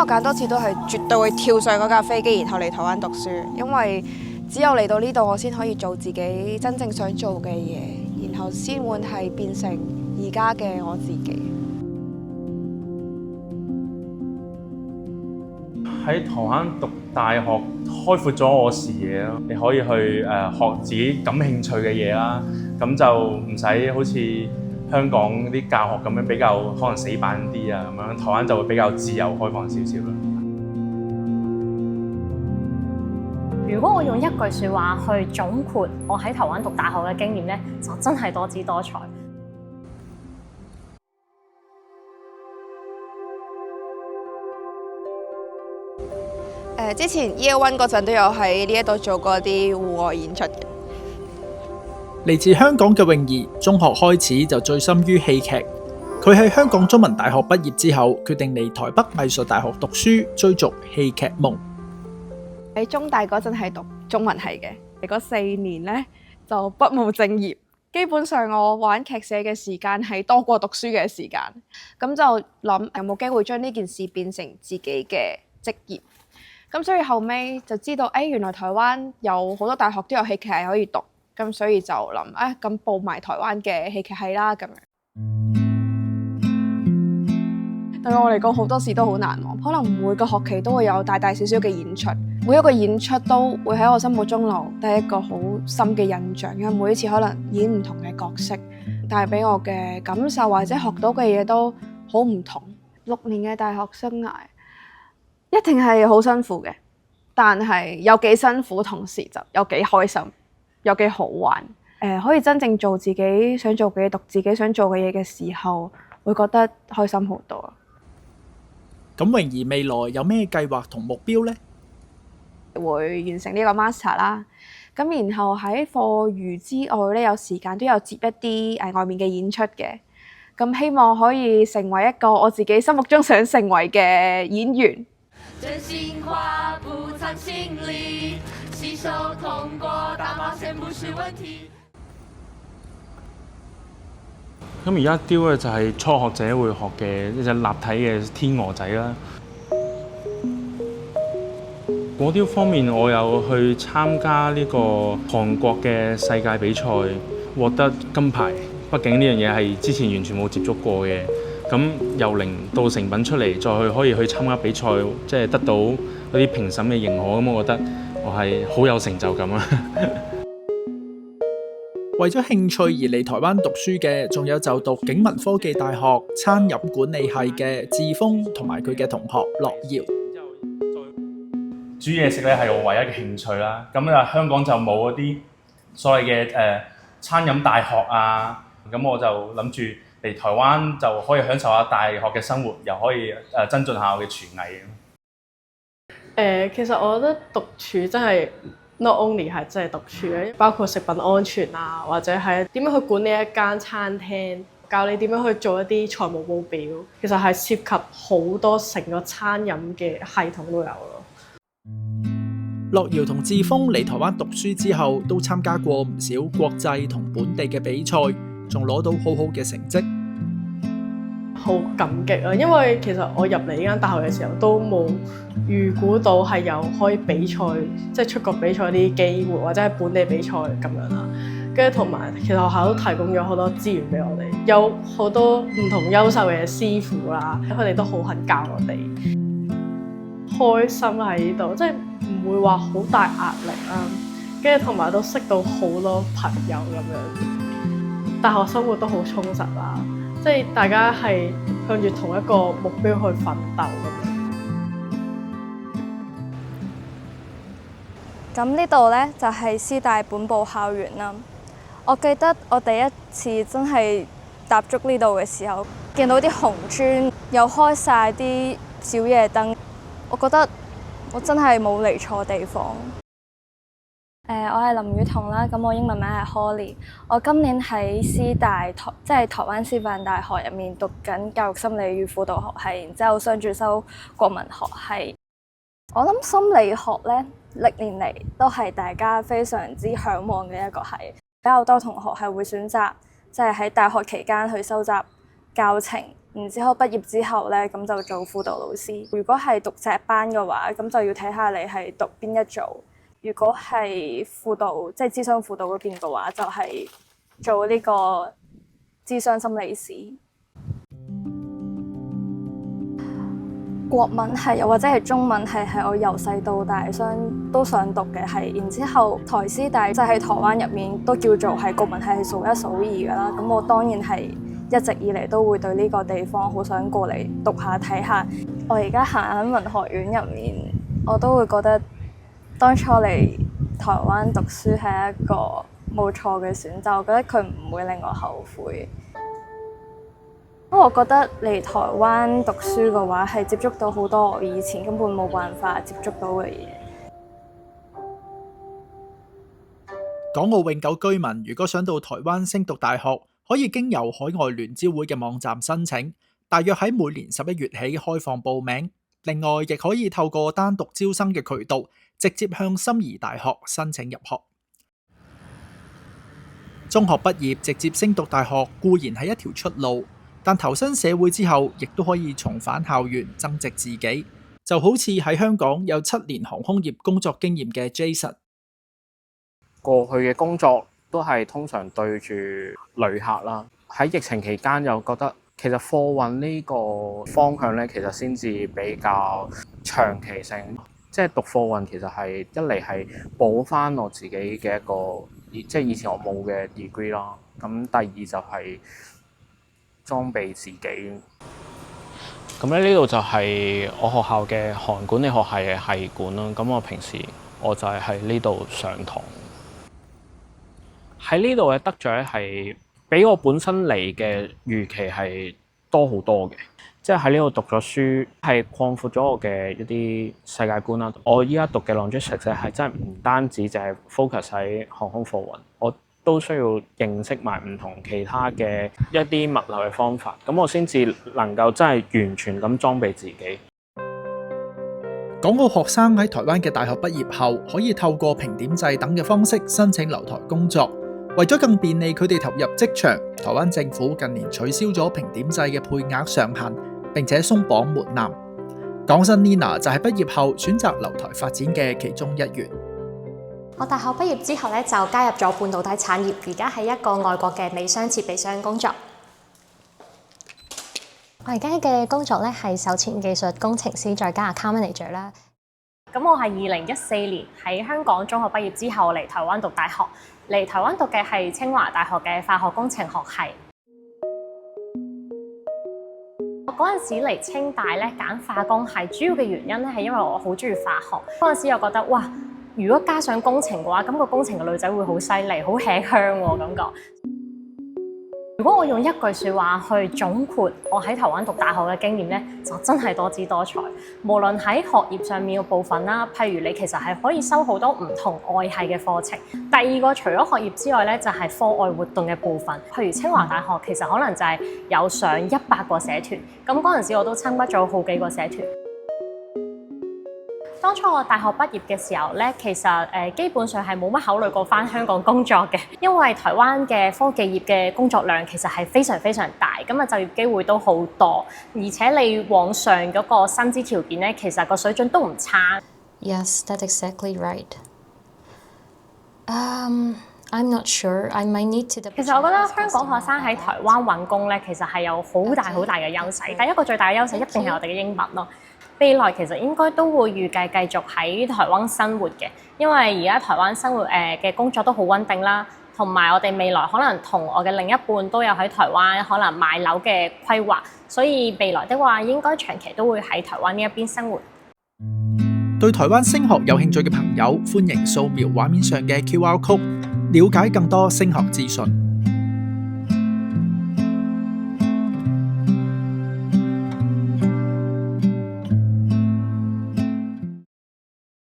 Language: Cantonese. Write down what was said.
我揀多次都係絕對會跳上嗰架飛機，然後嚟台灣讀書，因為只有嚟到呢度，我先可以做自己真正想做嘅嘢，然後先會係變成而家嘅我自己。喺台灣讀大學開闊咗我視野咯，你可以去學自己感興趣嘅嘢啦，咁就唔使好似香港啲教學咁樣比較可能死板啲啊咁樣，台灣就會比較自由開放少少啦。如果我用一句説話去總括我喺台灣讀大學嘅經驗咧，就真係多姿多彩。之前 Year One 嗰陣都有喺呢一度做過啲戶外演出嘅。嚟自香港嘅泳兒，中學開始就醉心於戲劇。佢喺香港中文大學畢業之後，決定嚟台北藝術大學讀書，追逐戲劇夢。喺中大嗰陣係讀中文系嘅，嗰4年呢就不務正業，基本上我玩劇社嘅時間係多過讀書嘅時間，咁就諗有冇機會將呢件事變成自己嘅職業。咁所以後尾就知道，原來台灣有好多大學都有戲劇系可以讀，咁所以就諗，咁報埋台灣嘅戲劇系啦咁樣。對我嚟講，好多事都好難忘，可能每個學期都會有大大小小嘅演出，每一個演出都會喺我心目中留低一個好深嘅印象，因為每一次可能演唔同嘅角色，帶俾我嘅感受或者學到嘅嘢都好唔同。6年嘅大學生涯，一定係好辛苦嘅，但係有幾辛苦，同時就有幾開心，有幾好玩。可以真正做自己想做嘅嘢，讀自己想做嘅嘢嘅時候，會覺得開心好多。咁泳兒未來有咩計劃同目標呢？會完成呢個 master 啦，咁然後喺課餘之外咧，有時間都有接一啲外面嘅演出嘅。咁希望可以成為一個我自己心目中想成為嘅演員。真心話不藏心裏，攜手通過大冒險不是問題。咁而家雕嘅就係初學者會學嘅一隻立體嘅天鵝仔啦。果雕方面，我有去參加呢個韓國嘅世界比賽，獲得金牌。畢竟呢樣嘢係之前完全冇接觸過嘅。咁由零到成品出嚟，再可以去參加比賽，即係得到嗰啲評審嘅認可，咁我覺得我係好有成就感啊！為咗興趣而嚟台灣讀書嘅，仲有就讀景文科技大學餐飲管理系嘅志峰同埋佢嘅同學樂瑤。煮嘢食咧係我唯一嘅興趣啦。咁啊，香港就冇嗰啲所謂嘅餐飲大學啊，咁我就諗住嚟台灣就可以享受下大學嘅生活，又可以增進下我嘅廚藝。其實我覺得獨處真係 not only 係真係獨處嘅，包括食品安全啊，或者係點樣去管理一間餐廳，教你點樣去做一啲財務報表，其實係涉及好多成個餐飲嘅系統都有咯。樂瑤同志峰嚟台灣讀書之後，都參加過唔少國際同本地嘅比賽，仲攞到好好嘅成績。好感激啊！因為其實我入嚟呢間大學嘅時候都冇預估到係有可以比賽，即係出國比賽啲機會，或者係本地比賽咁樣啦。跟住同埋，其實學校都提供咗好多資源俾我哋，有好多唔同優秀嘅師傅啦，佢哋都好肯教我哋。開心喺呢度，即係唔會話好大壓力啦。跟住同埋都識到好多朋友咁樣，大學生活都好充實啦。即係大家係向住同一個目標去奮鬥咁樣。咁呢度呢，就係師大本部校園啦。我記得我第一次真係踏足呢度嘅時候，見到啲紅磚又開晒啲小夜燈，我覺得我真係冇嚟錯地方。我係林雨彤啦，咁我英文名係 Holly。我今年喺師大即係台灣師範大學入面讀緊教育心理與輔導學系，然之後雙主修國文學系。我諗心理學咧，歷年嚟都係大家非常之向往嘅一個系。比較多同學係會選擇即係喺大學期間去收集教程，然之後畢業之後咧，咁就做輔導老師。如果係讀碩班嘅話，咁就要睇下你係讀邊一組。如果係輔導，即係諮商輔導嗰邊嘅話，就係做呢個諮商心理師。國文系又或者係中文系，係我由細到大都想讀嘅系。然之後台師大即係喺台灣入面都叫做係國文系係數一數二㗎啦。咁我當然係一直以嚟都會對呢個地方好想過嚟讀下睇下。我而家行喺文學院入面，我都會覺得當初嚟台灣讀書係一個冇錯嘅選擇。我覺得佢唔會令我後悔。因為我覺得嚟台灣讀書嘅話，係接觸到好多我以前根本冇辦法接觸到嘅嘢。港澳永久居民如果想到台灣升讀大學，可以經由海外聯招會嘅網站申請，大約喺每年11月起開放報名。另外，亦可以透過單獨招生嘅渠道，直接向心儀大學申請入學。中學畢業直接升讀大學固然係一條出路，但投身社會之後，亦都可以重返校園增值自己。就好似喺香港有7年航空業工作經驗嘅 Jason。過去嘅工作都係通常對住旅客啦。喺疫情期間又覺得其實貨運呢個方向咧，其實先至比較長期性。即係讀貨運其實係一嚟係補翻我自己嘅一個，即係以前我冇嘅 degree 啦。咁第二就係裝備自己。咁咧呢度就係我學校嘅航管理學系嘅系館啦。咁我平時我就係喺呢度上堂。喺呢度嘅得獎係比我本身嚟嘅預期係多好多嘅，即係喺呢度讀咗書係擴闊咗我嘅一啲世界觀啦。我依家讀嘅 logistics 係真係唔單止淨係 focus 喺航空貨運，我都需要認識埋唔同其他嘅一啲物流嘅方法，咁我先至能夠真係完全咁裝備自己。港澳學生喺台灣嘅大學畢業後，可以透過評點制等嘅方式申請留台工作。為咗更便利佢哋投入職場，台灣政府近年取消咗評點制嘅配額上限，並且鬆綁門檻。港生 Nina 就係畢業後選擇留台發展嘅其中一員。我大學畢業之後咧，就加入咗半導體產業，而家喺一個外國嘅微商設備商工作。我而家嘅工作咧係售前技術工程師，再加 account manager 啦。咁我係2014年喺香港中學畢業之後嚟台灣讀大學，嚟台灣讀嘅係清華大學嘅化學工程學系。我嗰陣時嚟清大咧揀化工系，主要嘅原因咧係因為我好中意化學。嗰陣時又覺得哇，如果加上工程嘅話，咁個工程嘅女仔會好犀利，好吃香喎感覺。如果我用一句説話去總括我喺台灣讀大學嘅經驗咧，就真係多姿多彩。無論喺學業上面嘅部分啦，譬如你其實係可以收好多唔同外系嘅課程。第二個除咗學業之外咧，就係課外活動嘅部分。譬如清華大學其實可能就係有上100個社團，咁嗰陣時我都參加咗好幾個社團。當初我大學畢業嘅時候咧，其實基本上係冇乜考慮過返香港工作嘅，因為台灣嘅科技業嘅工作量其實係非常非常大，咁啊就業機會都好多，而且你往上嗰個薪資條件咧，其實個水準都唔差。Yes, that's exactly right. I'm not sure. I might need to. 其實我覺得香港學生喺台灣揾工咧，其實係有好大好大嘅優勢。第一個最大嘅優勢一定係我哋嘅英文咯。未來其實應該都會預計繼續喺台灣生活嘅，因為而家台灣生活嘅工作都好穩定啦，同埋我哋未來可能同我嘅另一半都有喺台灣可能買樓嘅規劃，所以未來的話應該長期都會喺台灣呢一邊生活。對台灣升學有興趣嘅朋友，歡迎掃描畫面上嘅 QR Code，了解更多升學資訊。